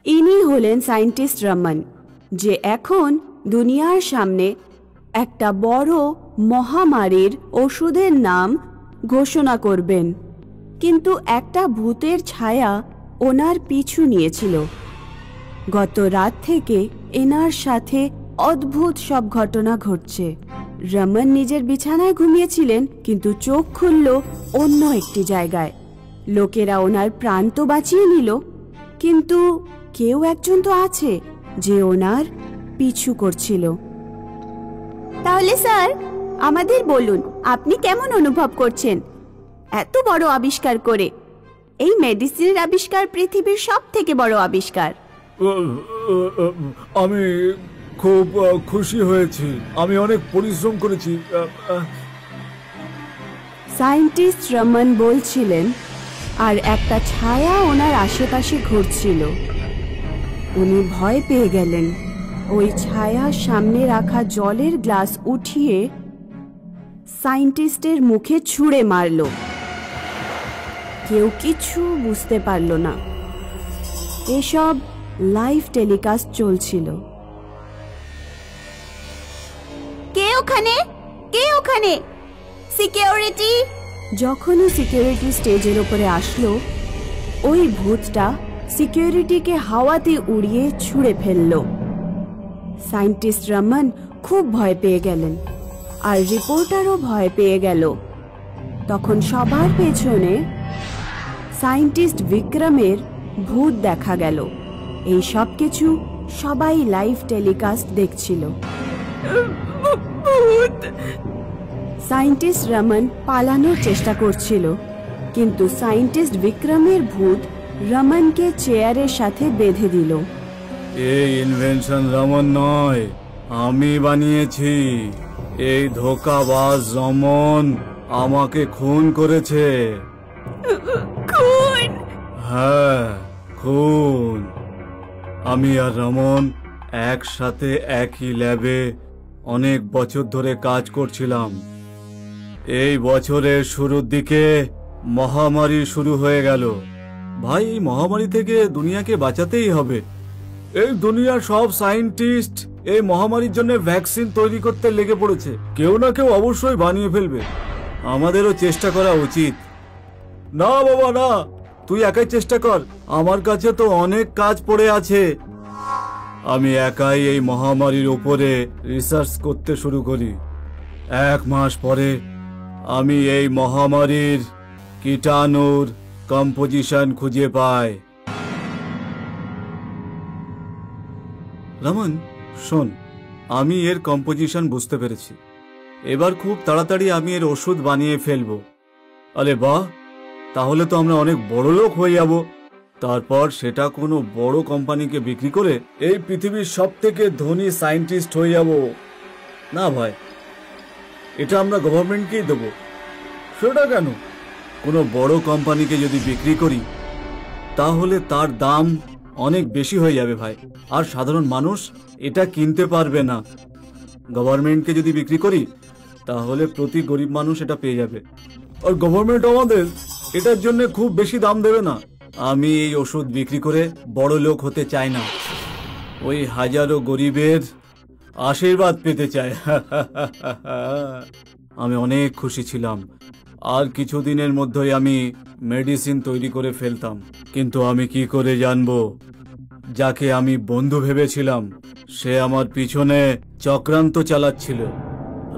ইনি হলেন সায়েন্টিস্ট রমন, যে এখন দুনিয়ার সামনে একটা বড় মহামারীর ওষুধের নাম ঘোষণা করবেন। কিন্তু একটা ভূতের ছায়া ওনার পিছু নিয়েছিল। গত রাত থেকে এনার সাথে অদ্ভুত সব ঘটনা ঘটছে। রমন নিজের বিছানায় ঘুমিয়েছিলেন, কিন্তু চোখ খুলল অন্য একটি জায়গায়। লোকেরা ওনার প্রাণ তো বাঁচিয়ে নিল, কিন্তু কেউ একজন তো আছে যে ওনার পিছু করছিল। তাহলে স্যার, আমাদের বলুন, আপনি কেমন অনুভব করছেন এত বড় আবিষ্কার করে? এই মেডিসিনের আবিষ্কার পৃথিবীর সব থেকে বড় আবিষ্কার। আমি খুব খুশি হয়েছি, আমি অনেক পরিশ্রম করেছি। সায়েন্টিস্ট রমন বলছিলেন, আর একটা ছায়া ওনার আশেপাশে ঘুরছিল। উনি ভয় পেয়ে গেলেন। ওই ছায়ার সামনে রাখা জলের গ্লাস উঠিয়ে সায়েন্টিস্টের মুখে ছুঁড়ে মারল। কেউ কিছু বুঝতে পারল না। এসব লাইভ টেলিকাস্ট চলছিল। কে ওখানে? কে ওখানে? সিকিউরিটি! যখনই সিকিউরিটি স্টেজের উপরে আসলো, ওই ভূতটা সিকিউরিটিকে হাওয়াতে উড়িয়ে ছুঁড়ে ফেলল। সায়েন্টিস্ট রমন খুব ভয় পেয়ে গেলেন, আর রিপোর্টারও ভয় পেয়ে গেল। তখন সবার পেছনে সায়েন্টিস্ট বিক্রমের ভূত দেখা গেল। এই সব কিছু সবাই লাইভ টেলিকাস্ট দেখছিল। সায়েন্টিস্ট রমন পালানোর চেষ্টা করছিল, কিন্তু সায়েন্টিস্ট বিক্রমের ভূত রমনকে চেয়ারের সাথে বেঁধে দিল। এই ইনভেনশন রমন নয়, আমি বানিয়েছি। এই ধোঁকাবাজ রমন আমাকে খুন করেছে। খুন? হ্যাঁ, খুন। আমি আর রমন একসাথে একই ল্যাবে অনেক বছর ধরে কাজ করছিলাম। এই বছরের শুরুর দিকে মহামারী শুরু হয়ে গেল। ভাই, এই মহামারী থেকে দুনিয়াকে বাঁচাতেই হবে। এই দুনিয়ার সব সায়েন্টিস্ট এই মহামারীর জন্য ভ্যাকসিন তৈরি করতে লেগে পড়েছে। কেউ না কেউ অবশ্যই বানিয়ে ফেলবে। আমাদেরও চেষ্টা করা উচিত। না বাবা না, তুই একাই চেষ্টা কর, আমার কাছে তো অনেক কাজ পড়ে আছে। আমি একাই এই মহামারীর উপরে রিসার্চ করতে শুরু করি। 1 মাস পরে আমি এই মহামারীর কীটাণুর কম্পোজিশন খুঁজে পাই। রমন শোন, আমি এর কম্পোজিশন বুঝতে পেরেছি। এবার খুব তাড়াতাড়ি আমি এর ওষুধ বানিয়ে ফেলবো। আরে বাহ, তাহলে তো আমরা অনেক বড় লোক হয়ে যাব। তারপর সেটা কোনো বড় কোম্পানিকে বিক্রি করে এই পৃথিবীর সবথেকে ধনী সায়েন্টিস্ট হয়ে যাব। না ভাই, এটা আমরা গভর্নমেন্টকেই দেবো। সেটা কেন? কোনো বড় কোম্পানিকে যদি বিক্রি করি তাহলে তার দাম অনেক বেশি হয়ে যাবে ভাই, আর সাধারণ মানুষ এটা কিনতে পারবে না। গভর্নমেন্টকে যদি বিক্রি করি তাহলে প্রতি গরিব মানুষ এটা পেয়ে যাবে, আর গভর্নমেন্ট আমাদের এটার জন্য খুব বেশি দাম দেবে না। আমি এই ওষুধ বিক্রি করে বড় লোক হতে চাই না, ওই হাজারো গরিবের আশীর্বাদ পেতে চাই। আমি অনেক খুশি ছিলাম, আর কিছুদিনের মধ্যেই আমি মেডিসিন তৈরি করে ফেলতাম। কিন্তু আমি কি করে জানবো যাকে আমি বন্ধু ভেবেছিলাম সে আমার পিছনে চক্রান্ত চালাচ্ছিল।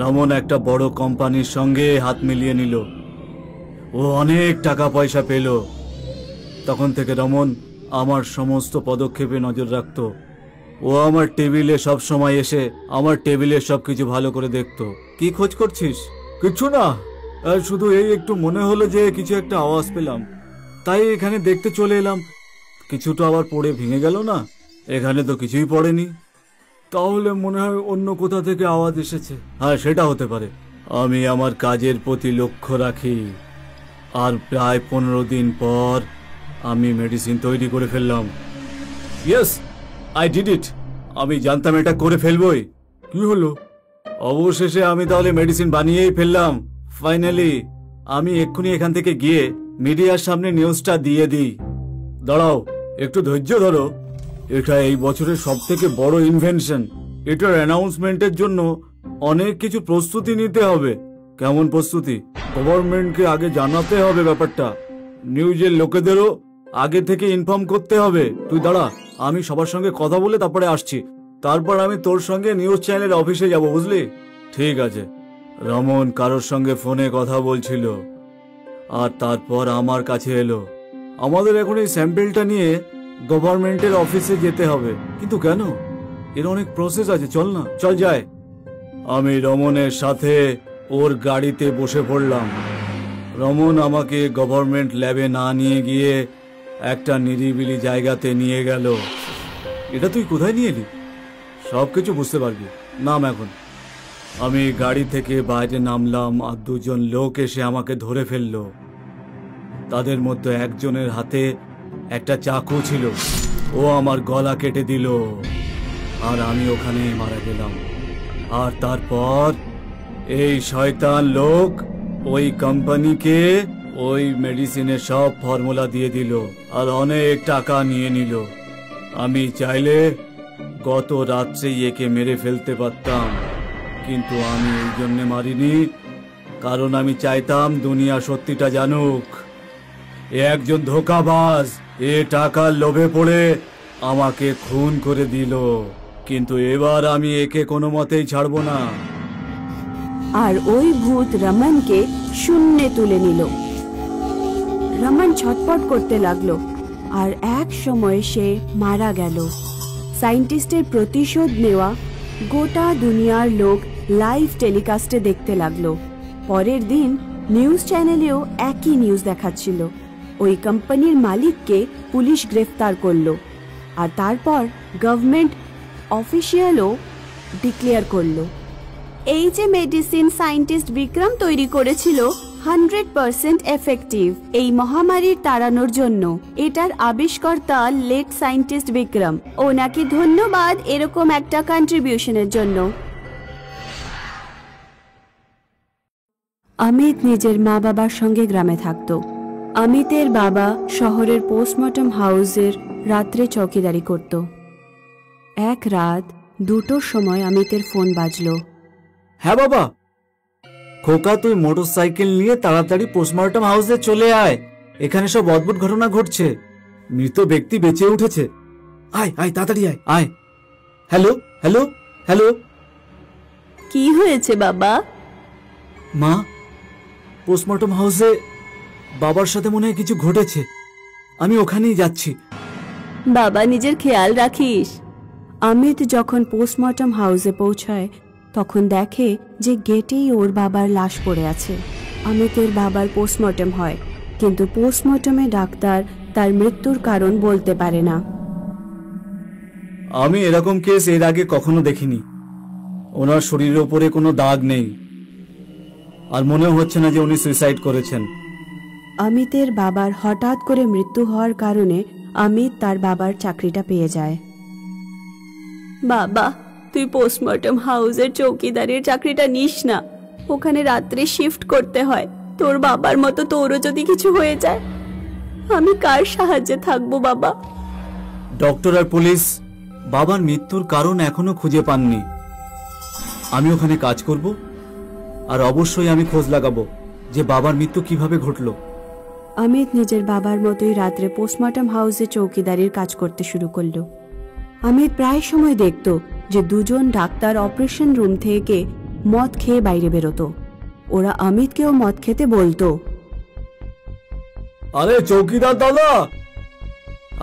রমন একটা বড় কোম্পানির সঙ্গে হাত মিলিয়ে নিল। ও অনেক টাকা পয়সা পেল। তখন থেকে রমন আমার সমস্ত পদক্ষেপে নজর রাখত। ও আমার টেবিলে সব সময় এসে আমার টেবিলের সবকিছু ভালো করে দেখতো। কি খোঁজ করছিস? কিছু না, শুধু এই একটু মনে হলো যে কিছু একটা আওয়াজ পেলাম, তাই এখানে দেখতে চলে এলাম। কিছুটা আবার পড়ে ভেঙে গেল না? এখানে তো কিছুই পড়েনি। তাহলে মনে হয় অন্য কোথা থেকে আওয়াজ এসেছে। হ্যাঁ, সেটা হতে পারে। আমি আমার কাজের প্রতি লক্ষ্য রাখি, আর প্রায় 15 দিন পর আমি মেডিসিন তৈরি করে ফেললাম। Yes, I did it. আমি জানতাম এটা করে ফেলবই। কি হলো? অবশেষে আমি তাহলে মেডিসিন বানিয়েই ফেললাম। ফাইনালি। আমি এক্ষুনি এখান থেকে গিয়ে মিডিয়ার সামনে নিউজটা দিয়ে দিই। দাঁড়াও, একটু ধৈর্য ধরো। এটা এই বছরের সবথেকে বড় ইনভেনশন। এটার অ্যানাউন্সমেন্টের জন্য অনেক কিছু প্রস্তুতি নিতে হবে। কেমন প্রস্তুতি? গভর্নমেন্টকে আগে জানাতে হবে ব্যাপারটা, নিউজের লোকেদেরও আগে থেকে ইনফর্ম করতে হবে। তুই দাঁড়া, আমি সবার সঙ্গে কথা বলে তারপরে আসছি। তারপর আমি তোর সঙ্গে নিউজ চ্যানেলের অফিসে যাব, বুঝলি? ঠিক আছে। রমন কারোর সঙ্গে ফোনে কথা বলছিল আর তারপর আমার কাছে এলো। আমাদের এখন এই স্যাম্পেলটা নিয়ে গভর্নমেন্টের অফিসে যেতে হবে। কিন্তু কেন? এর অনেক প্রসেস আছে। চল না, চল যায়। আমি রমনের সাথে ওর গাড়িতে বসে পড়লাম। রমন আমাকে গভর্নমেন্ট ল্যাবে না নিয়ে গিয়ে একটা নিরিবিলি জায়গাতে নিয়ে গেল। এটা তুই কোথায় নিয়ে এলি? সবকিছু বুঝতে পারবি, নাম এখন। আমি গাড়ি থেকে বাইরে নামলাম আর দুজন লোক এসে আমাকে ধরে ফেললো। তাদের মধ্যে একজনের হাতে একটা চাকু ছিল। ও আমার গলা কেটে দিল আর আমি ওখানে মারা গেলাম। আর তারপর এই শয়তান লোক ওই কোম্পানিকে ওই মেডিসিনের সব ফর্মুলা দিয়ে দিল আর অনেক টাকা নিয়ে নিল। আমি চাইলে গত রাত্রেই একে মেরে ফেলতে পারতাম, কিন্তু আমি এই জন্য মারিনি, কারণ আমি চাইতাম দুনিয়া সত্যিটা জানুক। এ একজন ধোঁকাবাজ। এ টাকার লোভে পড়ে আমাকে খুন করে দিল, কিন্তু এবার আমি একে কোনো মতেই ছাড়বো না। আর ওই ভূত রমনকে শূন্যে তুলে নিল। রমন ছটপট করতে লাগলো আর এক সময় সে মারা গেল। সায়েন্টিস্টের প্রতিশোধ নেওয়া গোটা দুনিয়ার লোক লাইভ টেলিকাস্টে দেখতে লাগলো। পরের দিন নিউজ চ্যানেলেও একই নিউজ দেখাচ্ছিল। ওই কোম্পানির মালিককে পুলিশ গ্রেফতার করলো আর তারপর গভর্নমেন্ট অফিসিয়ালও ডিক্লেয়ার করলো, এই যে মেডিসিন সায়েন্টিস্ট বিক্রম তৈরি করেছিল 100% এফেক্টিভ এই মহামারীর তাড়ানোর জন্য। এটার আবিষ্কর্তা লেট সায়েন্টিস্ট বিক্রম। ওনাকে ধন্যবাদ এরকম একটা কন্ট্রিবিউশনের জন্য। অমিত নিজের মা বাবার সঙ্গে গ্রামে থাকতো। অমিতের বাবা শহরের পোস্টমর্টম হাউসের রাত্রে চৌকিদারি করত। এক রাত 2টোর সময় অমিতের ফোন বাজলো। হ্যাঁ বাবা। খোকা, তুই মোটরসাইকেল নিয়ে তাড়াতাড়ি পোস্টমর্টম হাউসে চলে আয়। এখানে সব অদ্ভুত ঘটনা ঘটছে। মৃত ব্যক্তি বেঁচে উঠেছে। আয় আয়, তাড়াতাড়ি আয় আয়। Hello hello hello. কি হয়েছে বাবা? মা, পোস্টমর্টম হাউসে বাবার সাথে মনে হয় কিছু ঘটেছে। আমি ওখানেই যাচ্ছি। বাবা, নিজের খেয়াল রাখিস। অমিত যখন পোস্টমর্টম হাউসে পৌঁছায় তখন দেখে যে গেটেই ওর বাবার লাশ পড়ে আছে। অমিতের বাবার পোস্টমর্টম হয়, কিন্তু পোস্টমর্টমে ডাক্তার তার মৃত্যুর কারণ বলতে পারে না। আমি এরকম কেস এর আগে কখনো দেখিনি। ওনার শরীরের উপরে কোনো দাগ নেই আর মনে হচ্ছে না যে উনি সুইসাইড করেছেন। অমিতের বাবার হঠাৎ করে মৃত্যু হওয়ার কারণে অমিত তার বাবার চাকরিটা পেয়ে যায়। বাবা, তুই পোস্টমর্টম হাউসের চৌকিদারের চাকরিটা নিস না। ওখানে রাত্রে শিফট করতে হয়। তোর বাবার মতো তোরও যদি কিছু হয়ে যায়, আমি কার সাহায্যে থাকবো বাবা? ডক্টর আর পুলিশ বাবার মৃত্যুর কারণ এখনো খুঁজে পাননি। আমি ওখানে কাজ করব আর অবশ্যই আমি খোঁজ লাগাবো যে বাবার মৃত্যু কিভাবে ঘটলো। অমিত নিজের বাবার মতোই রাত্রে পোস্টমর্টম হাউসে চৌকিদারির কাজ করতে শুরু করলো। অমিত প্রায় সময় দেখত যে দুজন ডাক্তার অপারেশন রুম থেকে মদ খেয়ে বাইরে বেরোতো। ওরা অমিতকেও মদ খেতে বলতো। আরে চৌকিদার দাদা,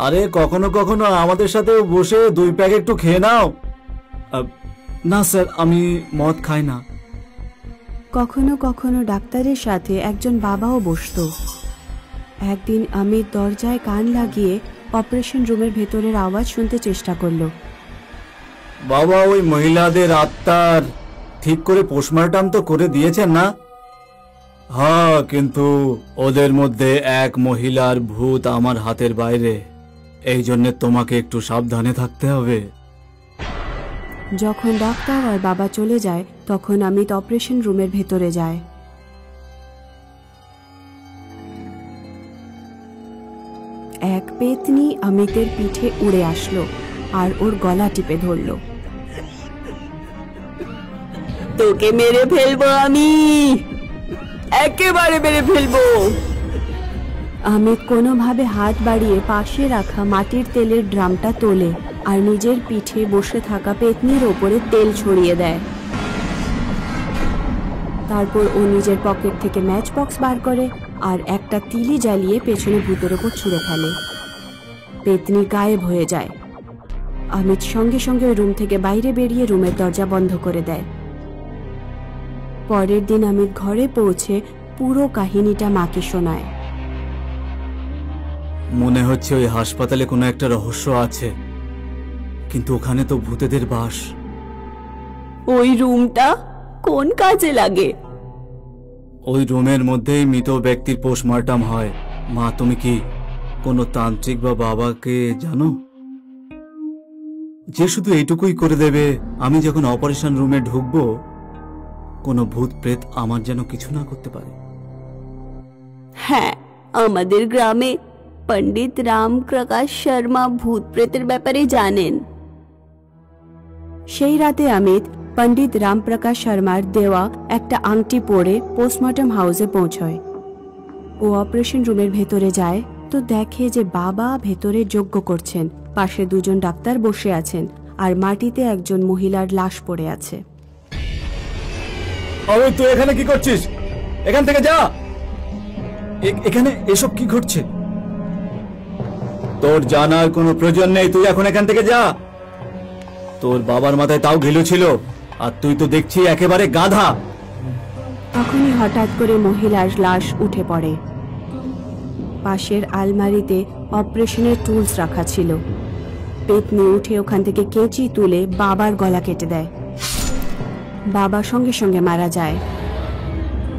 আরে কখনো কখনো আমাদের সাথে বসে 2 প্যাক একটু খেয়ে নাও। না স্যার, আমি মদ খাই না। কখনো কখনো ডাক্তারের সাথে একজন বাবাও বসতো। একদিন অমিত দরজায় কান লাগিয়ে অপারেশন রুমের ভেতরের আওয়াজ শুনতে চেষ্টা করলো। বাবা, ওই মহিলাদের আত্মার ঠিক করে পোস্টমর্টম তো করে দিয়েছেন না? হ্যাঁ, কিন্তু ওদের মধ্যে এক মহিলার ভূত আমার হাতের বাইরে। এই জন্য তোমাকে একটু সাবধানে থাকতে হবে। যখন ডাক্তার আর বাবা চলে যায় তখন অমিত অপারেশন রুমের ভেতরে যায়। এক পেতনি অমিতের পিঠে উড়ে আসলো আর ওর গলা টিপে ধরল। তোকে মেরে ফেলবো আমি, একেবারে মেরে ফেলবো। অমিত কোনোভাবে হাত বাড়িয়ে পাশে রাখা মাটির তেলের ড্রামটা তোলে আর নিজের পিঠে বসে থাকা পেতনির ওপরে তেল ছড়িয়ে দেয়। তারপর ও নিজের পকেট থেকে ম্যাচ বক্স বার করে আর একটা তিলি জ্বালিয়ে পেছনে ভূতের ওপর ছুঁড়ে ফেলে। পেতনি গায়েব হয়ে যায়। অমিত সঙ্গে সঙ্গে ওই রুম থেকে বাইরে বেরিয়ে রুমের দরজা বন্ধ করে দেয়। পরের দিন অমিত ঘরে পৌঁছে পুরো কাহিনীটা মাকে শোনায়। মনে হচ্ছে ওই হাসপাতালে কোনো একটা রহস্য আছে, কিন্তু ওখানে তো ভূতেদের বাস। ওই রুমটা কোন কাজে লাগে? ওই রুমের মধ্যেই মৃত ব্যক্তির পোস্টমর্টম হয়। মা, তুমি কি কোনো তান্ত্রিক বা বাবাকে জানো যে শুধু এইটুকুই করে দেবে, আমি যখন অপারেশন রুমে ঢুকবো কোনো ভূত প্রেত আমার যেন কিছু না করতে পারে? হ্যাঁ, আমাদের গ্রামে পণ্ডিত রাম প্রকাশ শর্মা ভূত প্রেতের ব্যাপারে জানেন। সেই রাতে অমিত পণ্ডিত রাম প্রকাশ শর্মার দেওয়া একটা আংটি পরে পোস্টমর্টম হাউসে পৌঁছয়। ও অপারেশন রুমের ভেতরে যায় তো দেখে যে বাবা ভেতরে যজ্ঞ করছেন, পাশে দুজন ডাক্তার বসে আছেন আর মাটিতে একজন মহিলার লাশ পড়ে আছে। তুই এখানে কি করছিস? এখান থেকে যা। এখানে এসব কি ঘটছে? তোর জানার কোনো প্রয়োজন নেই, তুই এখন এখান থেকে যা। তোর বাবার মাথায় তাও ঘিলু ছিল, আর তুই তো দেখছি একেবারে গাধা। তখনই হঠাৎ করে মহিলার লাশ উঠে পড়ে। পাশের আলমারিতে অপারেশনের টুলস রাখা ছিল। পেতনি উঠে ওখান থেকে কেঁচি তুলে বাবার গলা কেটে দেয়। বাবা সঙ্গে সঙ্গে মারা যায়।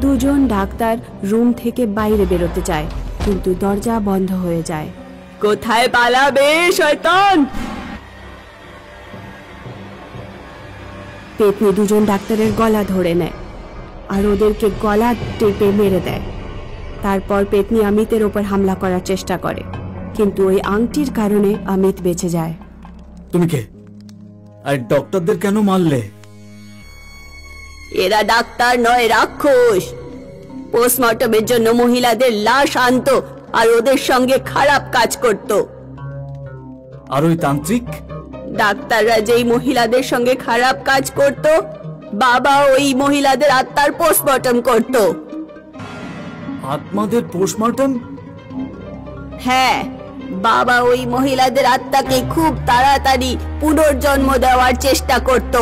দুজন ডাক্তার রুম থেকে বাইরে বেরোতে চায়, কিন্তু দরজা বন্ধ হয়ে যায়। কোথায় পালাবে শয়তান? পেতনি দুজন ডাক্তারের গলা ধরে নেয় আর ওদেরকে গলা টেপে মেরে দেয়। তারপর পেতনি অমিতের ওপর হামলা করার চেষ্টা করে, কিন্তু ওই আংটির কারণে অমিত বেঁচে যায়। তুমি কে? আর ডক্টরদের কেন মারলে? এরা ডাক্তার নয়, রাক্ষস। পোস্টমর্টমের জন্য মহিলাদের লাশ আনতো আর ওদের সঙ্গে খারাপ কাজ করত। আর ওই তান্ত্রিক? ডাক্তাররা যেই মহিলাদের সঙ্গে খারাপ কাজ করত, বাবা ওই মহিলাদের আত্মার পোস্টমর্টম করত। আত্মাদের পোস্টমর্টম? হ্যাঁ, বাবা ওই মহিলাদের আত্মাকে খুব তাড়াতাড়ি পুনর্জন্ম দেওয়ার চেষ্টা করত,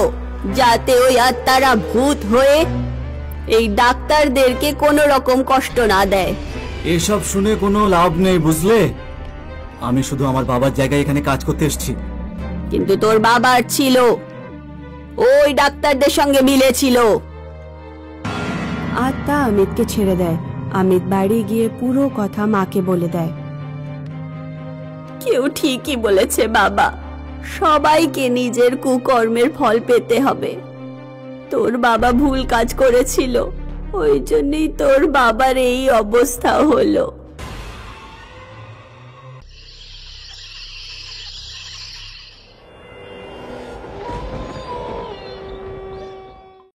যাতে ওই আত্মারা ভূত হয়ে এই ডাক্তারদেরকে কোনো রকম কষ্ট না দেয়। এসব শুনে কোনো লাভ নেই, বুঝলে? আমি শুধু আমার বাবার জায়গায় এখানে কাজ করতে এসেছি। কিন্তু তোর বাবার ছিল, ওই ডাক্তারদের সঙ্গে মিলেছিল। আত্মা অমিতকে ছেড়ে দেয়। অমিত বাড়ি গিয়ে পুরো কথা মাকে বলে দেয়। কেউ ঠিকই বলেছে বাবা, সবাইকে নিজের কুকর্মের ফল পেতে হবে। তোর বাবা ভুল কাজ করেছিল, ওই জন্যই তোর বাবার এই অবস্থা হলো।